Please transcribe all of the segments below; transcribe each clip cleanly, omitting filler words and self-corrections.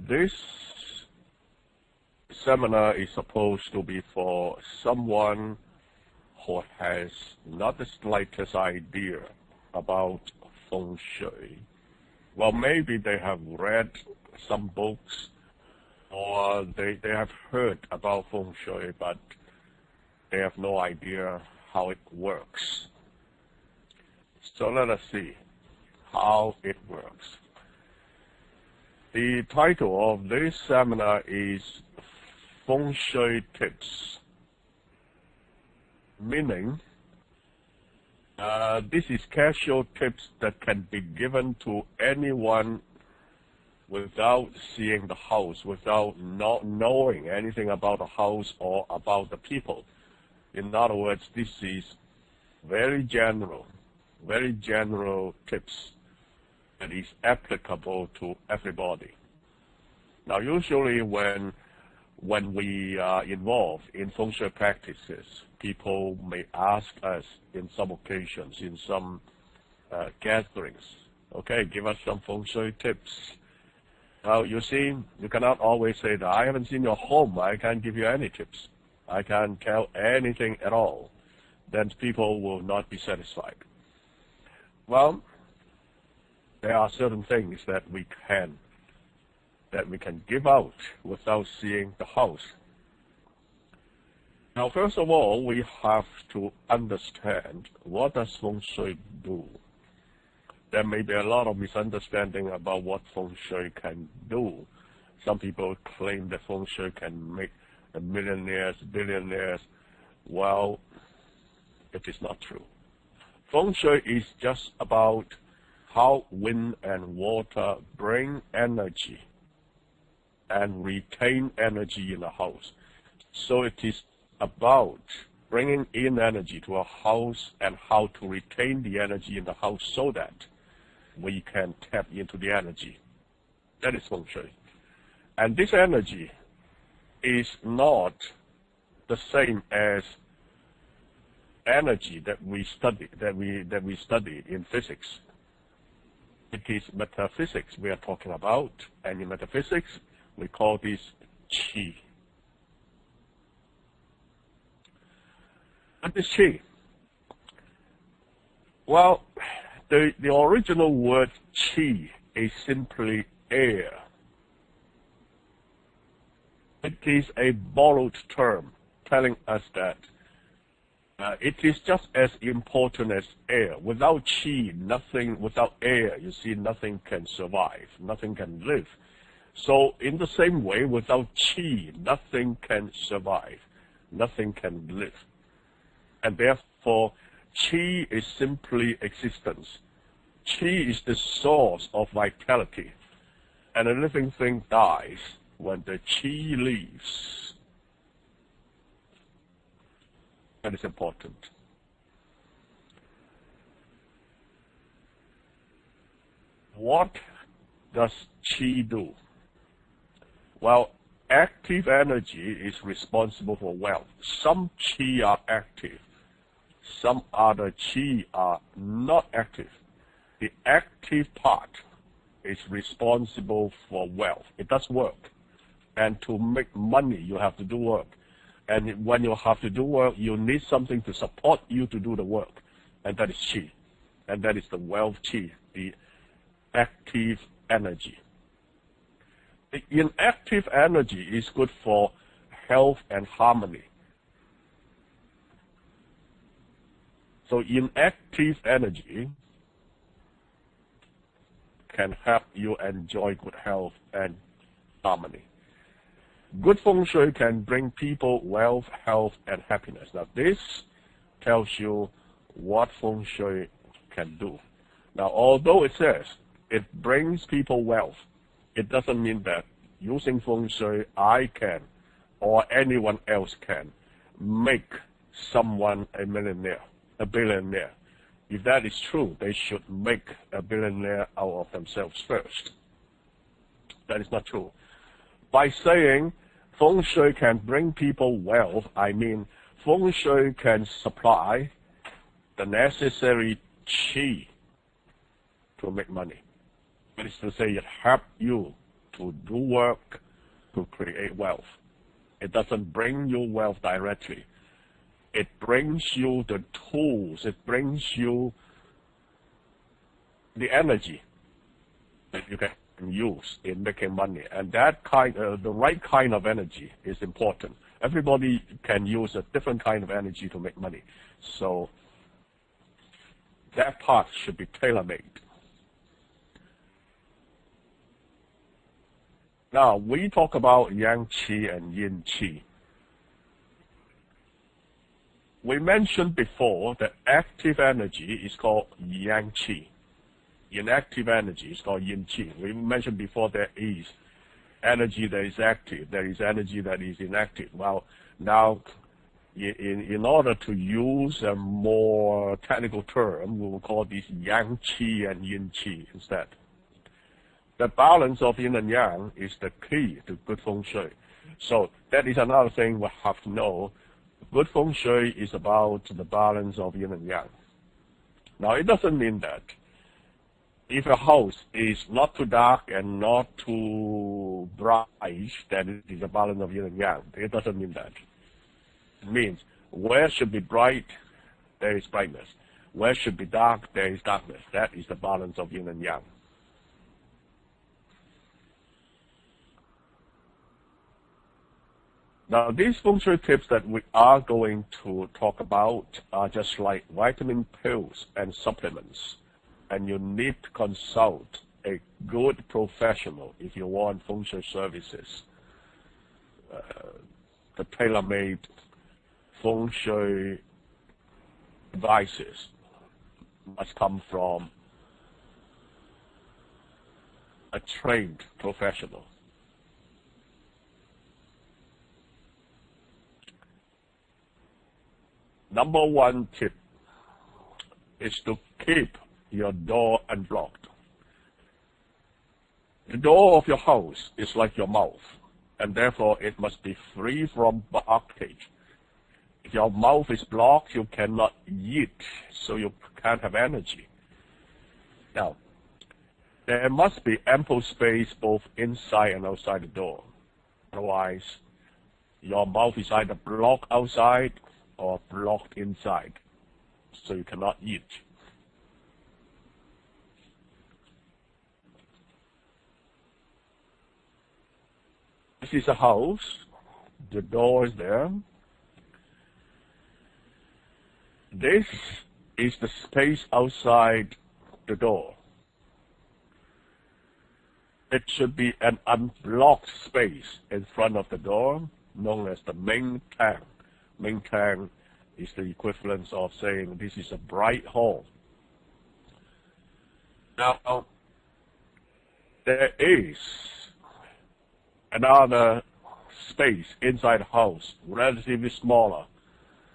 This seminar is supposed to be for someone who has not the slightest idea about Feng Shui. Well, maybe they have read some books or they have heard about Feng Shui, but they have no idea how it works. So let us see how it works. The title of this seminar is Feng Shui Tips, meaning this is casual tips that can be given to anyone without seeing the house, without not knowing anything about the house or about the people. In other words, this is very general tips that is applicable to everybody. Now, usually when we are involved in Feng Shui practices, people may ask us in some occasions, in some gatherings, okay, give us some Feng Shui tips. Now, you see, you cannot always say that I haven't seen your home, I can't give you any tips. I can't tell anything at all. Then people will not be satisfied. Well, there are certain things that we can give out without seeing the house. Now, first of all, we have to understand, what does Feng Shui do? There may be a lot of misunderstanding about what Feng Shui can do. Some people claim that Feng Shui can make millionaires, billionaires. Well, it is not true. Feng Shui is just about how wind and water bring energy and retain energy in a house. So it is about bringing in energy to a house and how to retain the energy in the house so that we can tap into the energy. That is Feng Shui. And this energy is not the same as energy that we study in physics. It is metaphysics we are talking about, and in metaphysics we call this qi. What is qi? Well, the original word qi is simply air. It is a borrowed term telling us that it is just as important as air. Without qi, nothing, without air, you see, nothing can survive, nothing can live. So in the same way, without qi, nothing can survive, nothing can live. And therefore, qi is simply existence. Qi is the source of vitality. And a living thing dies when the qi leaves. That is important. What does qi do? Well, active energy is responsible for wealth. Some qi are active. Some other qi are not active. The active part is responsible for wealth. It does work. And to make money, you have to do work. And when you have to do work, you need something to support you to do the work. And that is qi. And that is the wealth qi, the active energy. The inactive energy is good for health and harmony. So inactive energy can help you enjoy good health and harmony. Good Feng Shui can bring people wealth, health, and happiness. Now, this tells you what Feng Shui can do. Now, although it says it brings people wealth, it doesn't mean that using Feng Shui, I can, or anyone else can, make someone a millionaire, a billionaire. If that is true, they should make a billionaire out of themselves first. That is not true. By saying Feng Shui can bring people wealth, I mean Feng Shui can supply the necessary qi to make money. That is to say, it helps you to do work to create wealth. It doesn't bring you wealth directly. It brings you the tools. It brings you the energy that you can use in making money. And that the right kind of energy is important. Everybody can use a different kind of energy to make money. So that part should be tailor-made. Now, we talk about yang qi and yin qi. We mentioned before that active energy is called yang qi. Inactive energy is called yin qi. We mentioned before there is energy that is active, there is energy that is inactive. Well, now, in order to use a more technical term, we will call this yang qi and yin qi instead. The balance of yin and yang is the key to good feng shui. So that is another thing we have to know. Good feng shui is about the balance of yin and yang. Now, it doesn't mean that if a house is not too dark and not too bright, then it is a balance of yin and yang. It doesn't mean that. It means where should be bright, there is brightness. Where should be dark, there is darkness. That is the balance of yin and yang. Now, these feng shui tips that we are going to talk about are just like vitamin pills and supplements. And you need to consult a good professional if you want feng shui services. The tailor-made feng shui advices must come from a trained professional. Number one tip is to keep your door unblocked. The door of your house is like your mouth, and therefore it must be free from blockage. If your mouth is blocked, you cannot eat, so you can't have energy. Now, there must be ample space both inside and outside the door. Otherwise, your mouth is either blocked outside or blocked inside, so you cannot eat. This is a house. The door is there. This is the space outside the door. It should be an unblocked space in front of the door, known as the main tang. Main tang is the equivalent of saying this is a bright hall. Now, there is another space inside the house, relatively smaller,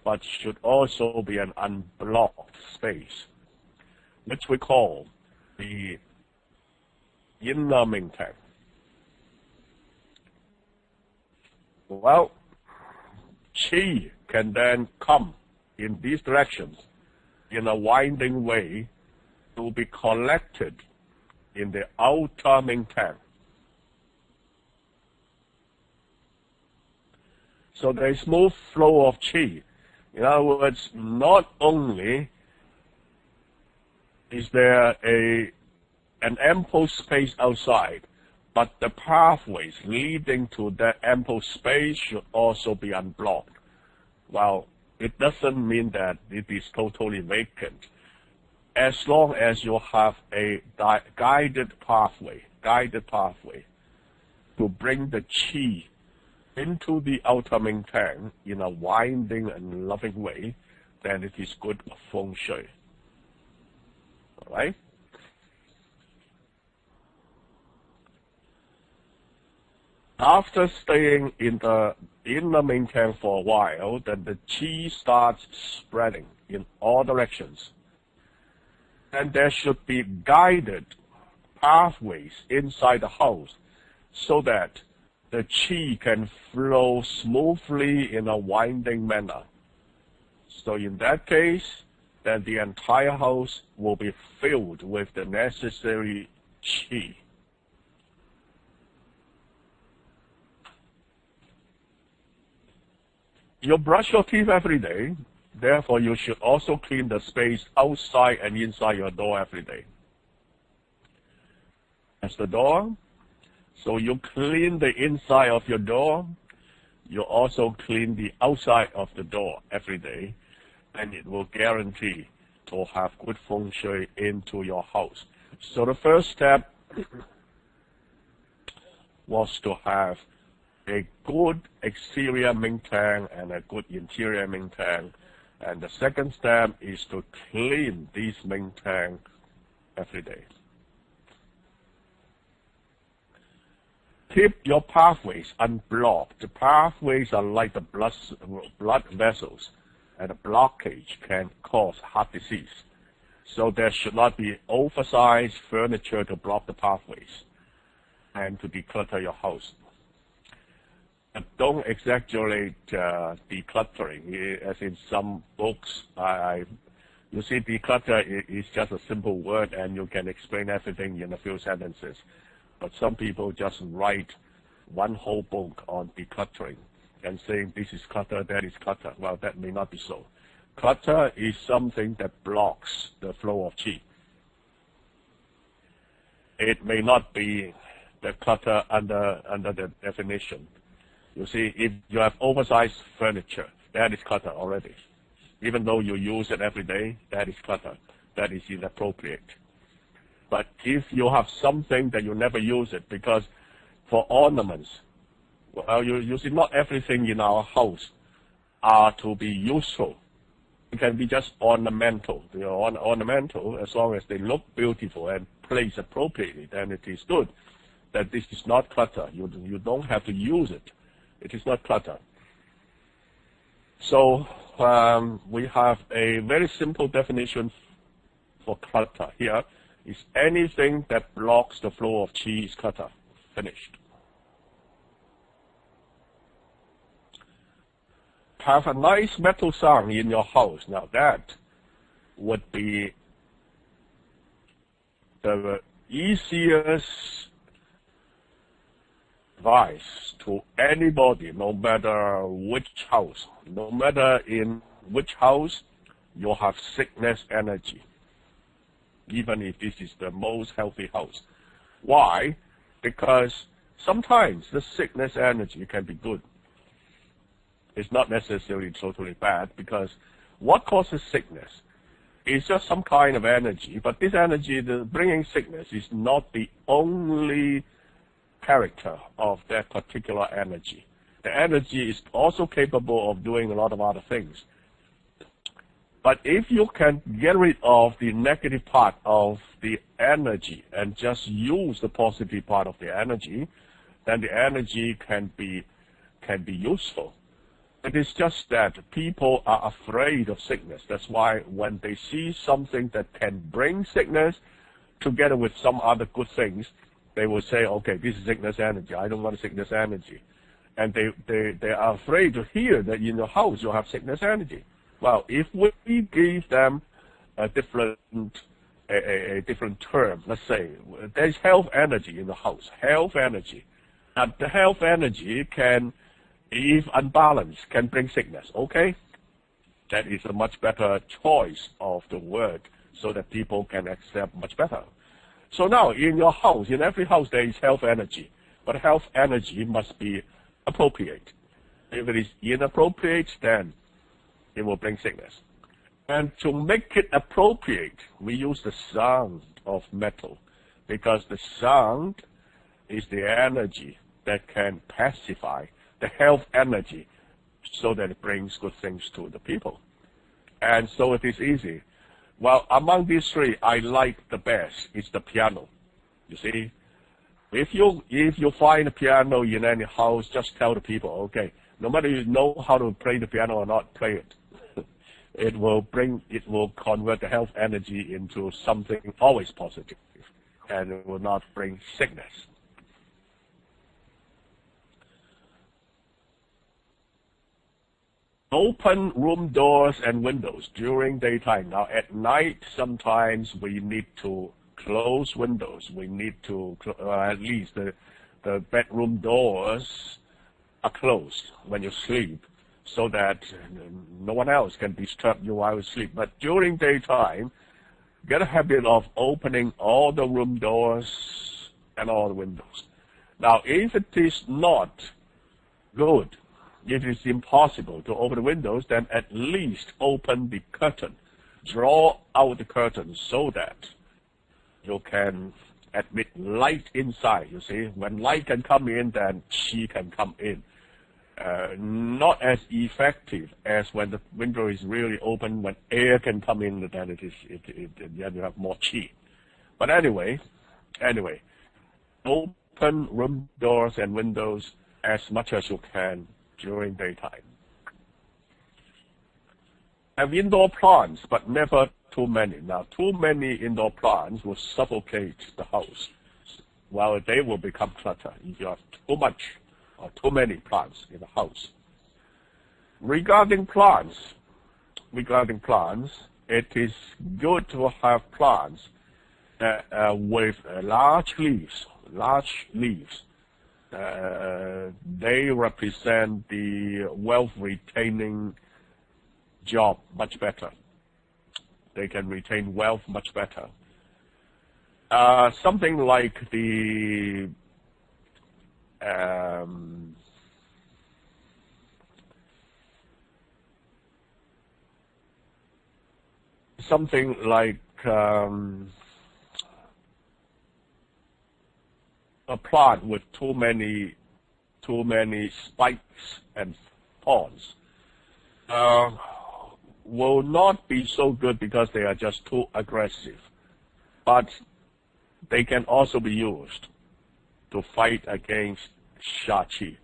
but should also be an unblocked space, which we call the inner main tang. Well, qi can then come in these directions in a winding way to be collected in the outer main tang. So there is smooth flow of qi. In other words, not only is there an ample space outside, but the pathways leading to that ample space should also be unblocked. Well, it doesn't mean that it is totally vacant. As long as you have a guided pathway to bring the qi into the outer main tang in a winding and loving way, then it is good feng shui. All right? After staying in the inner main tang for a while, then the qi starts spreading in all directions. And there should be guided pathways inside the house so that the qi can flow smoothly in a winding manner. So in that case, then the entire house will be filled with the necessary qi. You brush your teeth every day, therefore you should also clean the space outside and inside your door every day. That's the door. So you clean the inside of your door, you also clean the outside of the door every day, and it will guarantee to have good feng shui into your house. So the first step was to have a good exterior Mingtang and a good interior Mingtang. And the second step is to clean these Mingtang every day. Keep your pathways unblocked. The pathways are like the blood vessels, and a blockage can cause heart disease. So there should not be oversized furniture to block the pathways and to declutter your house. But don't exaggerate decluttering. As in some books, you see, declutter is just a simple word, and you can explain everything in a few sentences. But some people just write one whole book on decluttering and saying this is clutter, that is clutter. Well, that may not be so. Clutter is something that blocks the flow of qi. It may not be the clutter under the definition. You see, if you have oversized furniture, that is clutter already. Even though you use it every day, that is clutter. That is inappropriate. But if you have something that you never use it, because for ornaments, well, you see, not everything in our house are to be useful. It can be just ornamental. You know, ornamental, as long as they look beautiful and placed appropriately, then it is good. That this is not clutter. You don't have to use it. It is not clutter. So we have a very simple definition for clutter here. Is anything that blocks the flow of qi is clutter. Finished. Have a nice metal sound in your house. Now that would be the easiest advice to anybody, no matter which house, no matter in which house you have sickness energy, even if this is the most healthy house. Why? Because sometimes the sickness energy can be good. It's not necessarily totally bad, because what causes sickness is just some kind of energy, but this energy, the bringing sickness, is not the only character of that particular energy. The energy is also capable of doing a lot of other things. But if you can get rid of the negative part of the energy and just use the positive part of the energy, then the energy can be useful. It is just that people are afraid of sickness. That's why when they see something that can bring sickness together with some other good things, they will say, okay, this is sickness energy. I don't want sickness energy. And they are afraid to hear that in your house you have sickness energy. Well, if we give them a different term, let's say there's health energy in the house, health energy. And the health energy can, if unbalanced, can bring sickness. Okay? That is a much better choice of the word so that people can accept much better. So now, in your house, in every house, there is health energy. But health energy must be appropriate. If it is inappropriate, then it will bring sickness. And to make it appropriate, we use the sound of metal, because the sound is the energy that can pacify the health energy so that it brings good things to the people. And so it is easy. Well, among these three, I like the best is the piano. You see, if you find a piano in any house, just tell the people, okay, no matter you know how to play the piano or not, play it. It will convert the health energy into something always positive, and it will not bring sickness. Open room doors and windows during daytime. Now at night, sometimes we need to close windows. We need to, at least the bedroom doors are closed when you sleep. so that no one else can disturb you while you sleep. But during daytime, get a habit of opening all the room doors and all the windows. Now, if it is not good, if it's impossible to open the windows, then at least open the curtain. Draw out the curtain so that you can admit light inside, you see. When light can come in, then qi can come in. Not as effective as when the window is really open. When air can come in, then then you have more qi. But anyway, open room doors and windows as much as you can during daytime. Have indoor plants, but never too many. Now, too many indoor plants will suffocate the house. Well, they will become clutter if you have too much or too many plants in the house. Regarding plants, it is good to have plants with large leaves. They represent the wealth-retaining job much better. They can retain wealth much better. Something like the a plant with too many spikes and thorns will not be so good because they are just too aggressive. But they can also be used to fight against sha qi.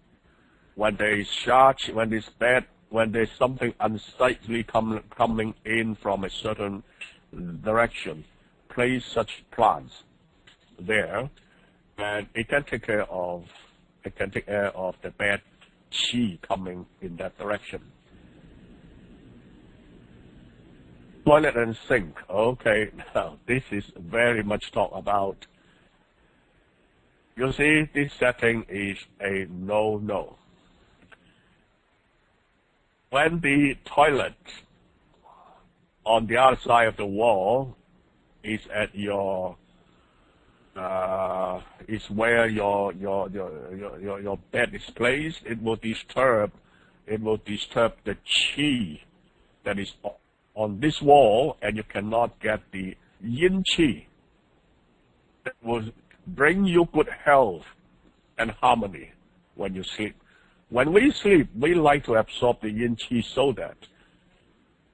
When there is sha qi, when it's bad, when there's something unsightly coming in from a certain direction, place such plants there, and it can take care of the bad qi coming in that direction. Toilet and sink. Okay, now this is very much talk about. You see, this setting is a no-no. When the toilet on the other side of the wall is at your is where your bed is placed, it will disturb the qi that is on this wall, and you cannot get the yin qi that will bring you good health and harmony when you sleep. When we sleep, we like to absorb the yin qi so that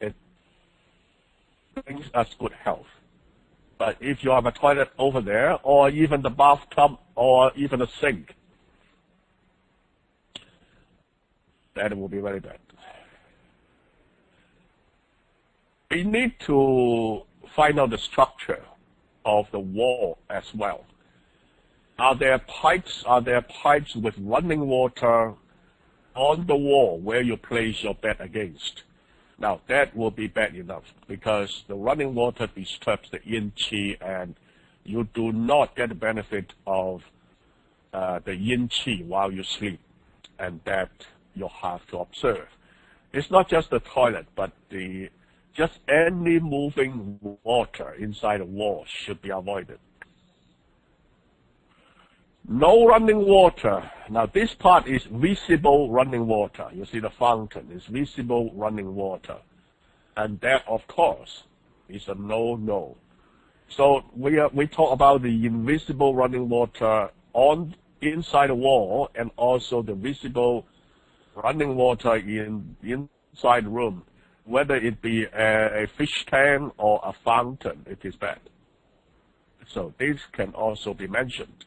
it brings us good health. But if you have a toilet over there, or even the bathtub, or even a sink, then it will be very bad. We need to find out the structure of the wall as well. Are there pipes with running water on the wall where you place your bed against? Now, that will be bad enough because the running water disturbs the yin qi, and you do not get the benefit of the yin qi while you sleep, and that you have to observe. It's not just the toilet, but just any moving water inside the wall should be avoided. No running water. Now, this part is visible running water. You see the fountain is visible running water. And that, of course, is a no-no. So we talk about the invisible running water inside the wall, and also the visible running water inside the room. Whether it be a fish tank or a fountain, it is bad. So this can also be mentioned.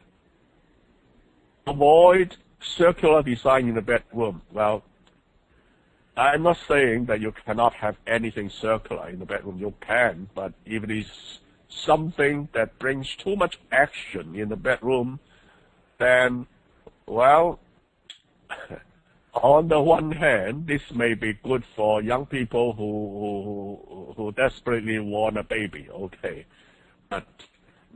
Avoid circular design in the bedroom. Well, I'm not saying that you cannot have anything circular in the bedroom. You can, but if it is something that brings too much action in the bedroom, then, well, on the one hand, this may be good for young people who desperately want a baby, okay, but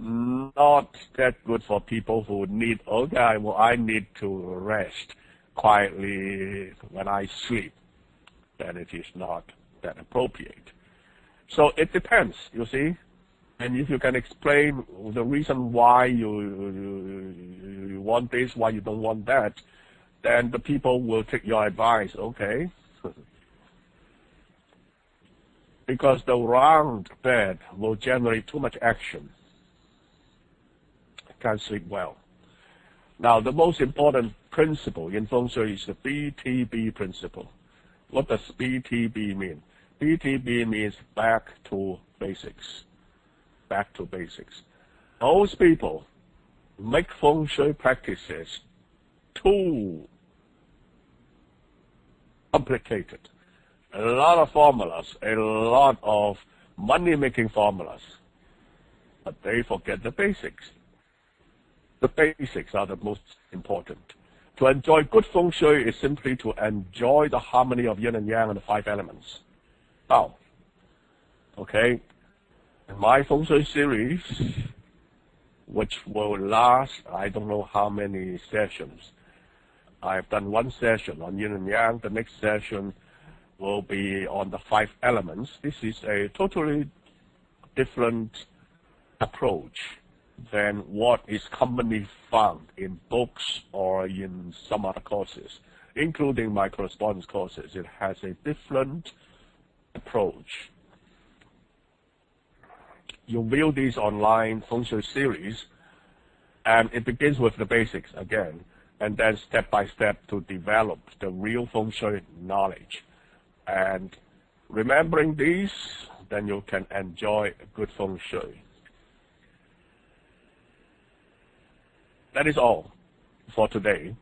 not that good for people who need, okay, well, I need to rest quietly when I sleep. then it is not that appropriate. So it depends, you see. And if you can explain the reason why you want this, why you don't want that, then the people will take your advice, okay? Because the round bed will generate too much action. I can't sleep well. Now, the most important principle in Feng Shui is the BTB principle. What does BTB mean? BTB means back to basics. Back to basics. Most people make Feng Shui practices too complicated. A lot of formulas, a lot of money-making formulas, but they forget the basics. The basics are the most important. To enjoy good Feng Shui is simply to enjoy the harmony of yin and yang and the 5 elements. Now, okay, in my Feng Shui series, which will last I don't know how many sessions. I've done 1 session on yin and yang. The next session will be on the 5 elements. This is a totally different approach than what is commonly found in books or in some other courses, including my correspondence courses. It has a different approach. You view these online Feng Shui series, and it begins with the basics again, and then step by step to develop the real Feng Shui knowledge. And remembering these, then you can enjoy good Feng Shui. That is all for today.